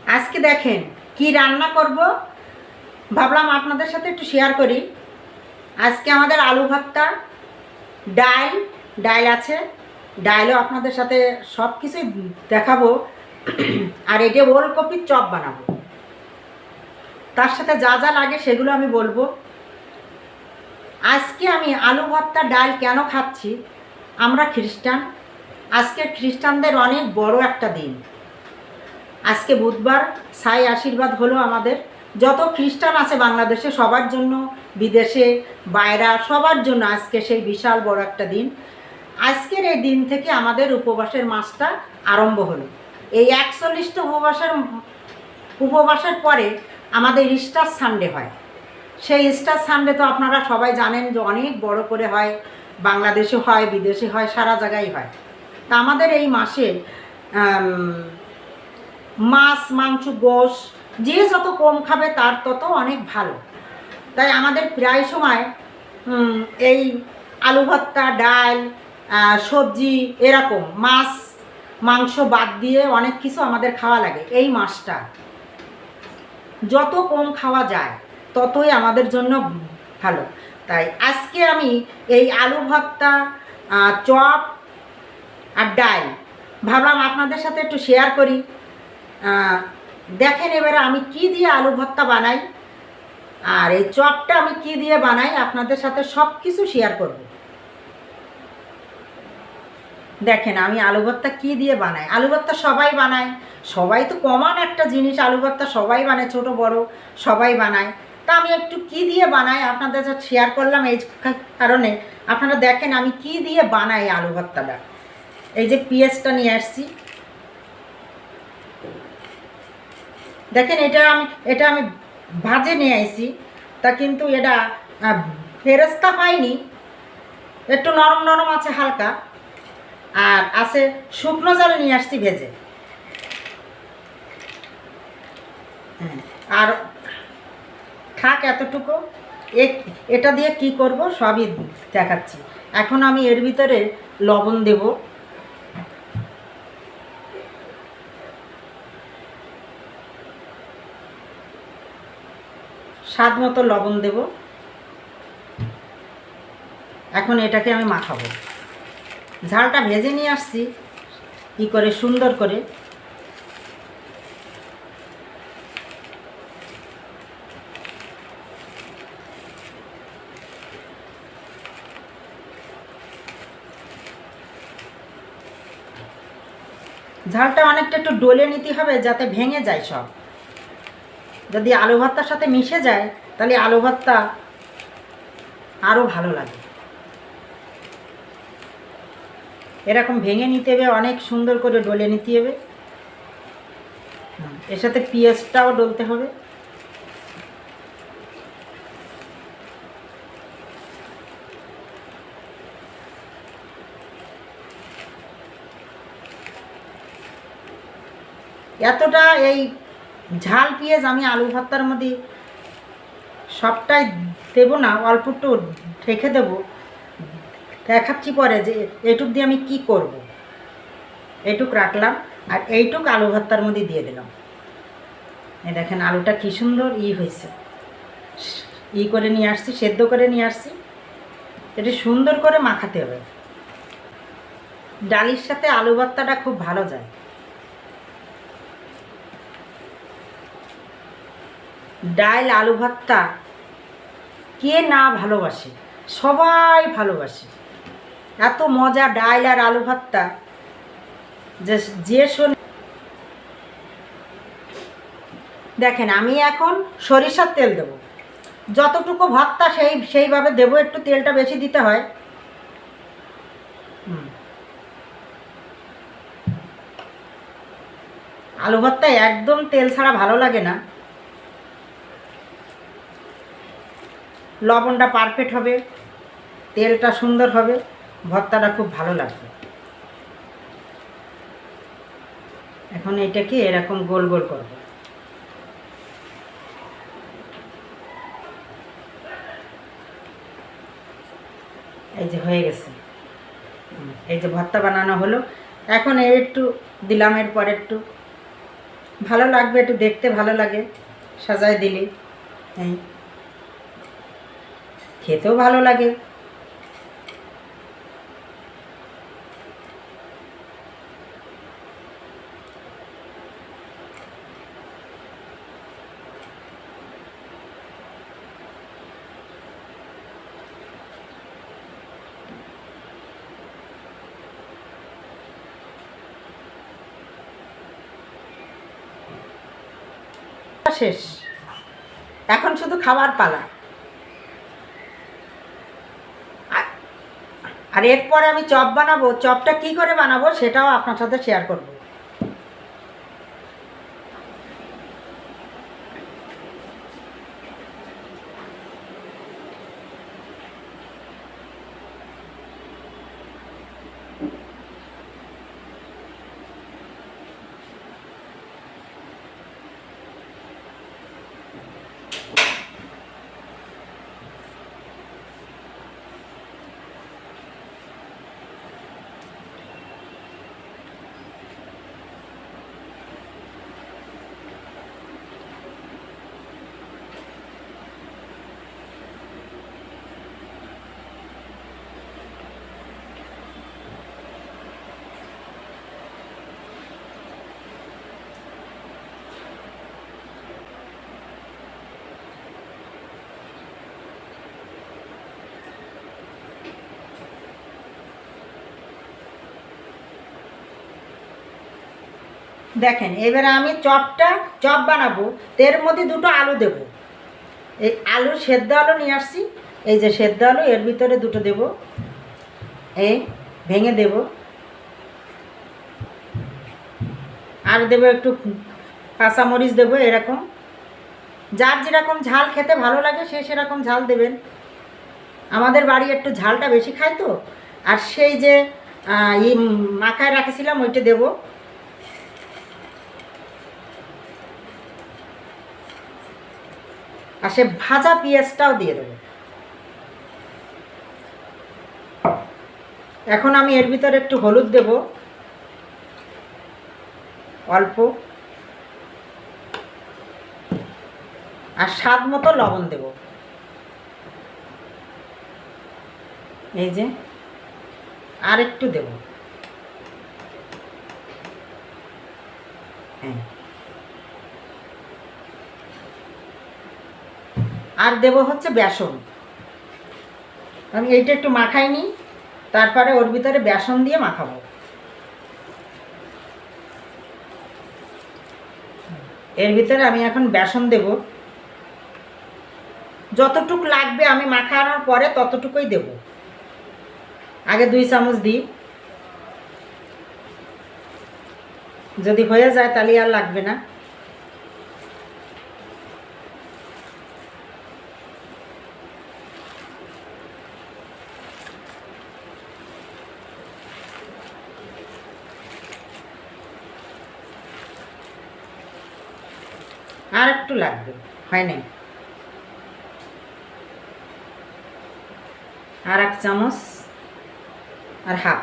আজকে দেখেন কি রান্না করব ভাবলাম আপনাদের সাথে একটু শেয়ার করি। আজকে আমাদের আলু ভর্তা, ডাল আছে, ডালও আপনাদের সাথে সব কিছুই দেখাবো। আর এটা ওলকপির চপ বানাবো, তার সাথে যা যা লাগে সেগুলো আমি বলবো। আজকে আমি আলু ভর্তা ডাল কেন খাচ্ছি, আমরা খ্রিস্টান, আজকে খ্রিস্টানদের অনেক বড় একটা দিন। আজকে বুধবার, সাই আশীর্বাদ হলো আমাদের যত খ্রিস্টান আছে বাংলাদেশে সবার জন্য, বিদেশে বাইরা সবার জন্য আজকে সেই বিশাল বড় একটা দিন। আজকের এই দিন থেকে আমাদের উপবাসের মাসটা আরম্ভ হলো। এই 41টা উপবাসের পরে আমাদের ইস্টার সানডে হয়। সেই ইস্টার সানডে তো আপনারা সবাই জানেন যে অনেক বড় করে হয়, বাংলাদেশে হয়, বিদেশে হয়, সারা জায়গায় হয়। তা আমাদের এই মাসে মাছ, মাংস, গোশ যে যত কম খাবে তার তত অনেক ভালো। তাই আমাদের প্রায় সময় এই আলু ভর্তা, ডাল, সবজি, এরকম মাছ মাংস বাদ দিয়ে অনেক কিছু আমাদের খাওয়া লাগে। এই মাছটা যত কম খাওয়া যায় ততই আমাদের জন্য ভালো। তাই আজকে আমি এই আলু ভর্তা, চপ আর ডাল ভাবলাম আপনাদের সাথে একটু শেয়ার করি। দেখেন এবারে আমি কি দিয়ে আলু ভর্তা বানাই আর এই চপটা আমি কি দিয়ে বানাই আপনাদের সাথে সব কিছু শেয়ার করব। দেখেন আমি আলু ভর্তা কী দিয়ে বানাই। আলু ভর্তা সবাই বানায়, সবাই তো কমন একটা জিনিস, আলু ভর্তা সবাই বানায়, ছোট বড় সবাই বানায়। তা আমি একটু কি দিয়ে বানাই আপনাদের সাথে শেয়ার করলাম এই কারণে। আপনারা দেখেন আমি কি দিয়ে বানাই আলু ভর্তাটা। এই যে পেঁয়াজটা নিয়ে আসছি, দেখেন এটা আমি ভাজে নিয়ে আসছি। তা কিন্তু এটা ফেরেস্তা হয়নি, একটু নরম নরম আছে হালকা। আর আছে শুকনো জলে নিয়ে আসছি ভেজে। আর থাক এতটুকু। এটা দিয়ে কি করব সবই দেখাচ্ছি। এখন আমি এর ভিতরে লবণ দেব, স্বাদ মতো লবণ দেব। এখন এটাকে আমি মাখাবো। ঝালটা ভেজে নিয়ে আসছি কি করে সুন্দর করে। ঝালটা অনেকটা একটু ডলে নিতে হবে যাতে ভেঙে যায় সব। যদি আলু ভর্তার সাথে মিশে যায় তাহলে আলু ভর্তা আরও ভালো লাগে। এরকম ভেঙে নিতে হবে, অনেক সুন্দর করে ডলে নিতে হবে। এর সাথে পেঁয়াজটাও ডলতে হবে। এতটা এই ঝাল পেঁয়াজ আমি আলু ভর্তার মধ্যে সবটাই দেব না, অল্প একটু রেখে দেবো। দেখাচ্ছি পরে যে এইটুক দিয়ে আমি কি করব। এইটুক রাখলাম আর এইটুক আলু ভর্তার মধ্যে দিয়ে দিলাম। এই দেখেন আলুটা কী সুন্দর হয়েছে, করে নিয়ে আসছি, সেদ্ধ করে নিয়ে আসছি। এটা সুন্দর করে মাখাতে হবে। ডালের সাথে আলু ভর্তাটা খুব ভালো যায়। ডাল আলু ভর্তা কে না ভালোবাসে, সবাই ভালোবাসে। এত মজা ডাল আর আলু ভর্তা যে শোনে। দেখেন আমি এখন সরিষার তেল দেব, যতটুকু ভর্তা সেইভাবে দেবো। একটু তেলটা বেশি দিতে হয়। আলু ভর্তা একদম তেল ছাড়া ভালো লাগে না। লবণটা পারফেক্ট হবে, তেলটা সুন্দর হবে, ভর্তাটা খুব ভালো লাগবে। এখন এটাকে এরকম গোল গোল করব। এই যে হয়ে গেছে, এই যে ভর্তা বানানো হলো। এখন একটু দিলাম, এরপর একটু ভালো লাগবে, একটু দেখতে ভালো লাগে সাজায় দিলে। হ্যাঁ, খেতেও ভালো লাগে। শেষ, এখন শুধু খাবার পালা। আর এরপরে আমি চপ বানাবো, চপটা কি করে বানাবো সেটাও আপনার সাথে শেয়ার করব। দেখেন, এবারে আমি চপ বানাবো, এর মধ্যে দুটো আলু দেব। এই আলু, সেদ্ধ আলু নিয়ে আসছি, এই যে সেদ্ধ আলু, এর ভিতরে দুটো দেব, এই ভেঙে দেব। আর দেবো একটু কাঁচামরিচ দেবো, এরকম যার যেরকম ঝাল খেতে ভালো লাগে সে সেরকম ঝাল দেবেন। আমাদের বাড়ি একটু ঝালটা বেশি খায় তো। আর সেই যে মাখায় রাখেছিলাম ওইটা দেবো। আর সে ভাজা পেঁয়াজটাও দিয়ে দেবো। এখন আমি এর ভিতরে একটু হলুদ দেব, অল্প, আর স্বাদ মতো লবণ দেব। এই যে আর একটু দেব। হ্যাঁ, আর দেব হচ্ছে বেসন। আমি এইটা একটু মাখাই নিই, তারপরে ওর ভিতরে বেসন দিয়ে মাখাবো। এর ভিতরে আমি এখন বেসন দেব, যতটুক লাগবে আমি মাখানোর পরে ততটুকুই দেব। আগে 2 চামচ দিই, যদি হয়ে যায় তাহলে আর লাগবে না। আর একটু লাগবে, হয় নাই। আর 1 চামচ, আর হাফ।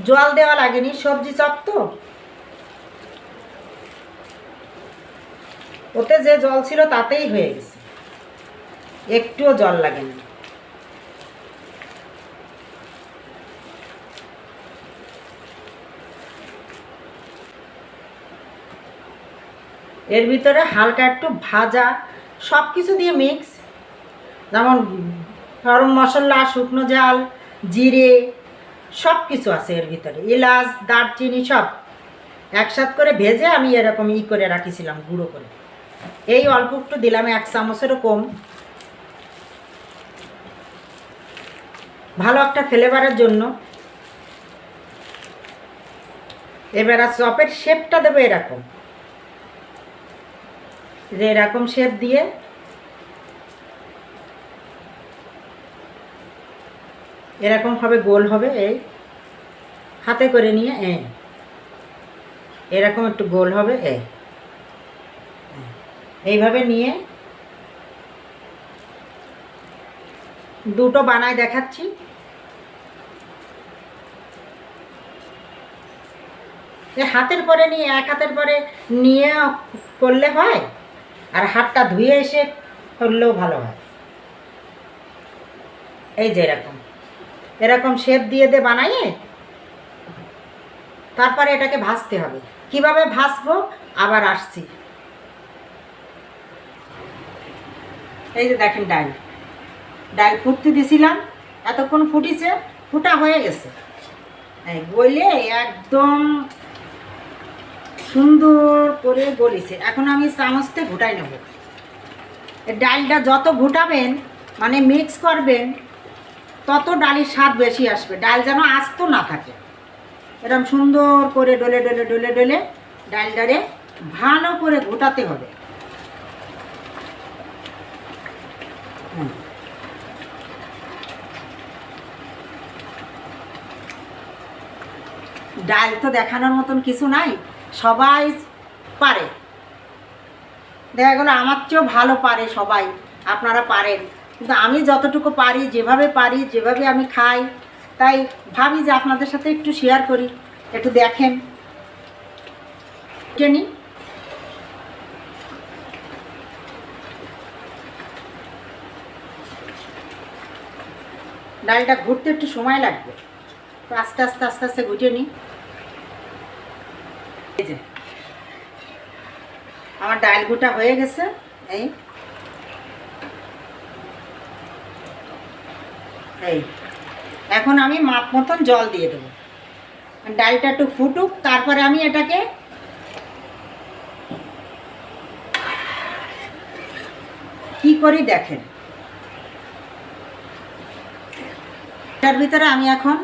জল দেওয়া লাগেনি, সবজি চপ তো, ওতে যে জল ছিল তাতেই হয়ে গেছে, একটুও জল লাগেনি। এর ভিতরে হালকা একটু ভাজা সব কিছু দিয়ে মিক্স, যেমন গরম মশলা, শুকনো ঝাল, জিরে, সব কিছু আছে এর ভিতরে, এলাচ, দারচিনি সব একসাথে করে ভেজে আমি এরকম করে রাখিছিলাম গুঁড়ো করে। এই অল্প একটু দিলাম, 1 চামচেরও কম, ভালো একটা ফ্লেভারের জন্য। এবার আর চপের শেপটা দেবো এরকম, যে এরকম শেপ দিয়ে এরকম হবে, গোল হবে, এই হাতে করে নিয়ে এরকম একটু গোল হবে, এইভাবে নিয়ে দুটো বানায় দেখাচ্ছি। হাতের পরে নিয়ে এক হাতের পরে নিয়ে করলে হয়, আর হাতটা ধুয়ে এসে করলেও ভালো হয়। এই যে এরকম এরকম শেপ দিয়ে বানাইয়ে তারপরে এটাকে ভাজতে হবে। কিভাবে ভাজবো আবার আসছি। এই যে দেখেন ডাল ফুটতে দিছিলাম, এতক্ষণ ফুটিছে, ফুটা হয়ে গেছে, গলে একদম সুন্দর করে গলিছে। এখন আমি চামচতে ঘুটাই নেব। ডালটা যত ঘুটাবেন মানে মিক্স করবেন তত ডালের স্বাদ বেশি আসবে। ডাল যেন আস্ত না থাকে, এরকম সুন্দর করে ডলে ডলে ডলে ডলে ডালটারে ভালো করে ঘোটাতে হবে। ডাল তো দেখানোর মতন কিছু নাই, সবাই পারে। দেখা গেলো আমার চেয়েও ভালো পারে সবাই, আপনারা পারেন, কিন্তু আমি যতটুকু পারি, যেভাবে আমি খাই, তাই ভাবি যে আপনাদের সাথে একটু শেয়ার করি, একটু দেখেন। জানি ডালটা ঘুরতে একটু সময় লাগবে, তো আস্তে আস্তে আস্তে আস্তে ঘুটে নিই। এই যে আমার ডাল ঘুটা হয়ে গেছে। এই এই এখন আমি মাপ মতন জল দিয়ে দেবো। ডালটা একটু ফুটুক, তারপরে আমি এটাকে কি করি দেখেন। এটার ভিতরে আমি এখন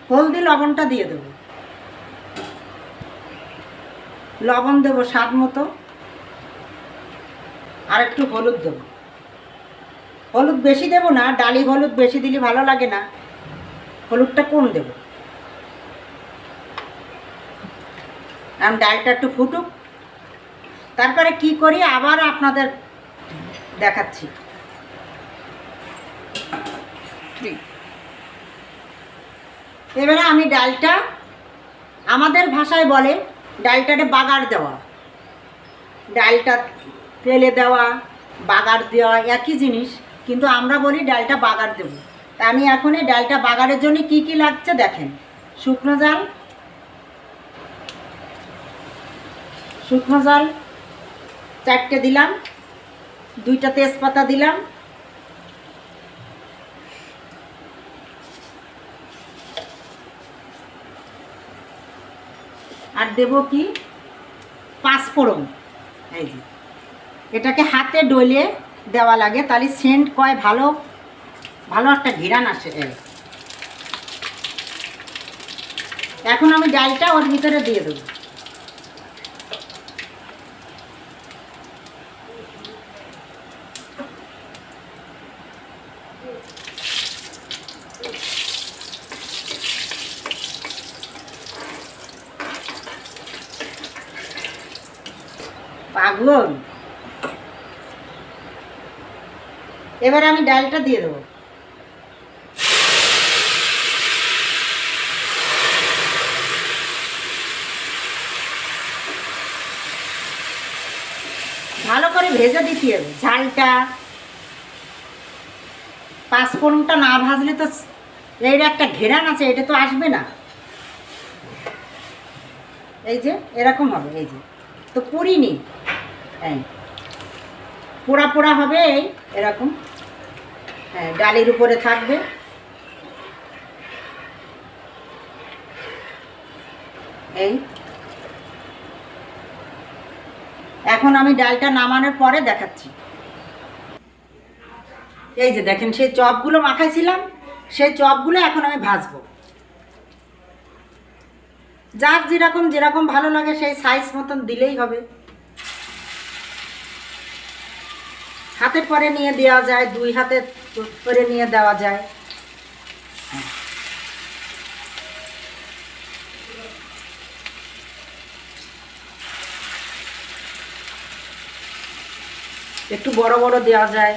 হলদি লবণটা দিয়ে দেবো। লবণ দেবো স্বাদ মতো, আর একটু হলুদ দেবো। হলুদ বেশি দেবো না, ডালি হলুদ বেশি দিলে ভালো লাগে না, হলুদটা কম দেবো। আমি ডালটা একটু ফুটুক, তারপরে কি করি আবার আপনাদের দেখাচ্ছি। এবারে আমি ডালটা, আমাদের ভাষায় বলে ডালটাতে বাগার দেওয়া। ডালটা তেলে দেওয়া, বাগার দেওয়া একই জিনিস, কিন্তু আমরা বলি ডালটা বাগার দেব। তা আমি এখন এই ডালটা বাগারের জন্য কি কি লাগছে দেখেন। শুকনো জাল 4টে দিলাম, 2টা তেজপাতা দিলাম, আর দেব কি 5 ফোড়ন। এই যে এটাকে হাতে ডলে দেওয়া লাগে, তাহলে সেন্ট কয় ভালো ভালো একটা ঘিরান আসে। এখন আমি ডালটা ওর ভিতরে দিয়ে দেবো। পাগল, এবার আমি ডালটা দিয়ে দেবো। ভালো করে ভেজে দিতে হবে ঝালটা। 5 ফোড়নটা না ভাজলে তো এর একটা ঘেরান আছে, এটা তো আসবে না। এই যে এরকম হবে, এই যে তো পুরিনি, এই পোড়া পোড়া হবে, এই এরকম। হ্যাঁ, ডালের উপরে থাকবে। এই এখন আমি ডালটা নামানোর পরে দেখাচ্ছি। এই যে দেখেন সেই চপগুলো মাখাইছিলাম, সেই চপগুলো এখন আমি ভাজবো। যার যেরকম ভালো লাগে সেই সাইজ মতন দিলেই হবে। হাতের পরে নিয়ে দেওয়া যায়, 2 হাতে করে নিয়ে দেওয়া যায়। একটু বড় বড় দেওয়া যায়।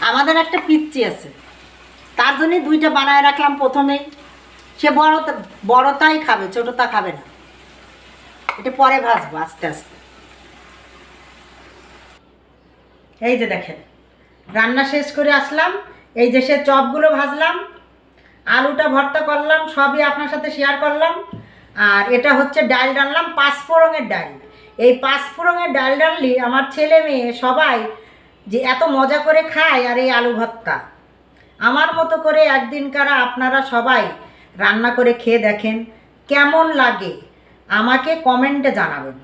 আমাদের একটা পিচ্চি আছে, তার জন্যই দুইটা বানায় রাখলাম প্রথমেই। সে বড়টাই খাবে, ছোটটা খাবে না। এটা পরে ভাজবো আস্তে আস্তে। এই যে দেখেন, রান্না শেষ করে আসলাম। এই যে সে চপগুলো ভাজলাম, আলুটা ভর্তা করলাম, সবই আপনার সাথে শেয়ার করলাম। আর এটা হচ্ছে ডাল রান্নাম, 5 ফোড়নের ডাল। এই 5 ফোড়নের ডাল রানলি আমার ছেলে মেয়ে সবাই যে এত মজা করে খায়। আর এই আলু ভর্তা আমার মতো করে একদিনকার আপনারা সবাই রান্না করে খেয়ে দেখেন, কেমন লাগে আমাকে কমেন্টে জানাবেন।